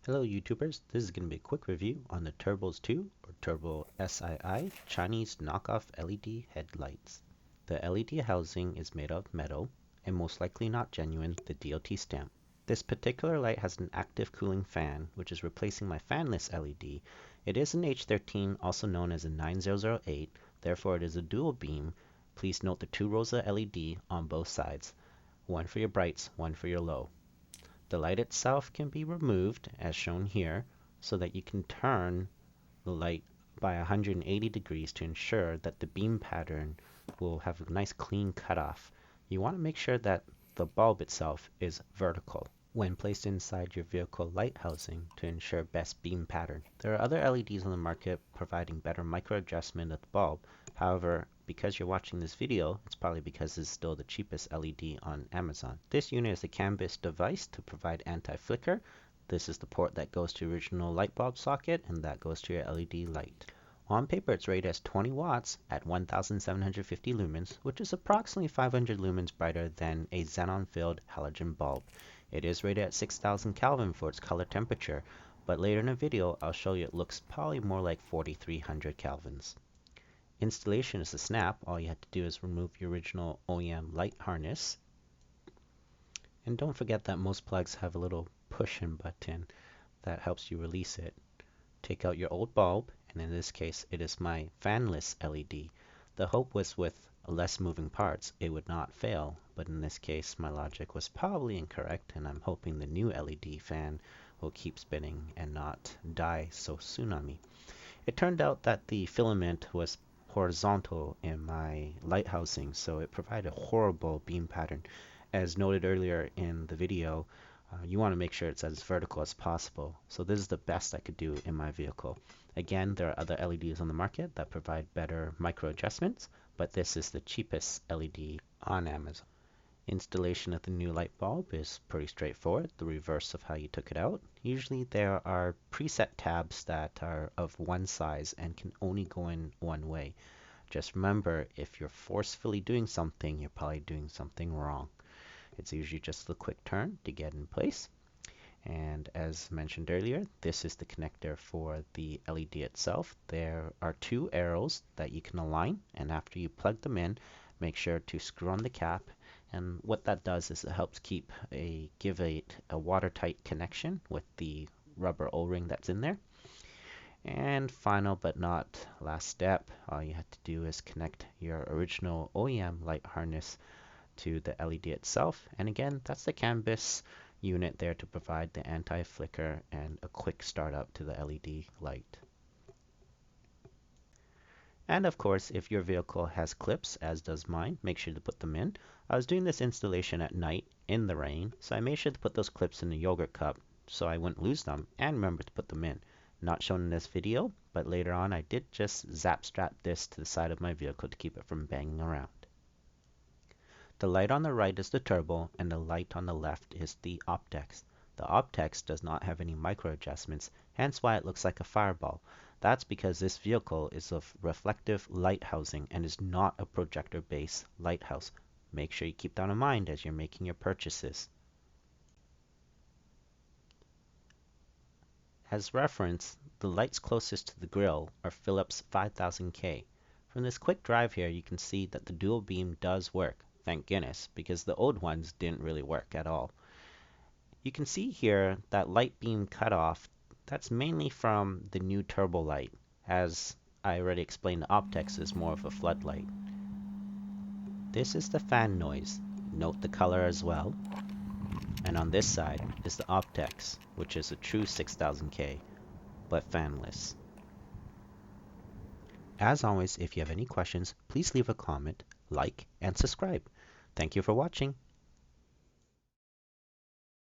Hello YouTubers, this is going to be a quick review on the TurboSII or TurboSII Chinese knockoff LED headlights. The LED housing is made of metal and most likely not genuine, the DOT stamp. This particular light has an active cooling fan which is replacing my fanless LED. It is an H13, also known as a 9008, therefore it is a dual beam. Please note the two rows of LED on both sides, one for your brights, one for your low. The light itself can be removed as shown here so that you can turn the light by 180 degrees to ensure that the beam pattern will have a nice clean cutoff. You want to make sure that the bulb itself is vertical when placed inside your vehicle light housing to ensure best beam pattern. There are other LEDs on the market providing better micro adjustment of the bulb. However, because you're watching this video, it's probably because it's still the cheapest LED on Amazon. This unit is a CAN bus device to provide anti-flicker. This is the port that goes to original light bulb socket, and that goes to your LED light. On paper, it's rated as 20 watts at 1750 lumens, which is approximately 500 lumens brighter than a xenon-filled halogen bulb. It is rated at 6000 Kelvin for its color temperature, but later in the video, I'll show you it looks probably more like 4300 kelvins. Installation is a snap. All you have to do is remove your original OEM light harness. And don't forget that most plugs have a little push-in button that helps you release it. Take out your old bulb, and in this case it is my fanless LED. The hope was with less moving parts it would not fail, but in this case my logic was probably incorrect, and I'm hoping the new LED fan will keep spinning and not die so soon on me. It turned out that the filament was horizontal in my light housing, so it provided a horrible beam pattern. As noted earlier in the video, you want to make sure it's as vertical as possible. So this is the best I could do in my vehicle. Again, there are other LEDs on the market that provide better micro adjustments, but this is the cheapest LED on Amazon. Installation of the new light bulb is pretty straightforward, the reverse of how you took it out. Usually there are preset tabs that are of one size and can only go in one way. Just remember, if you're forcefully doing something, you're probably doing something wrong. It's usually just a quick turn to get in place. And as mentioned earlier, this is the connector for the LED itself. There are two arrows that you can align, and after you plug them in, make sure to screw on the cap. And what that does is it helps give it a watertight connection with the rubber O-ring that's in there. And final but not last step, all you have to do is connect your original OEM light harness to the LED itself. And again, that's the CAN bus unit there to provide the anti-flicker and a quick startup to the LED light. And of course, if your vehicle has clips, as does mine, make sure to put them in. I was doing this installation at night in the rain, so I made sure to put those clips in the yogurt cup so I wouldn't lose them, and remember to put them in. Not shown in this video, but later on I did just zap strap this to the side of my vehicle to keep it from banging around. The light on the right is the turbo, and the light on the left is the optex. The optex does not have any micro adjustments, hence why it looks like a fireball. That's because this vehicle is a reflective light housing and is not a projector-based lighthouse. Make sure you keep that in mind as you're making your purchases. As reference, the lights closest to the grille are Philips 5000K. From this quick drive here, you can see that the dual beam does work, thank goodness, because the old ones didn't really work at all. You can see here that light beam cutoff. That's mainly from the new turbo light. As I already explained, the optex is more of a floodlight. This is the fan noise. Note the color as well. And on this side is the optex, which is a true 6000K, but fanless. As always, if you have any questions, please leave a comment, like, and subscribe. Thank you for watching,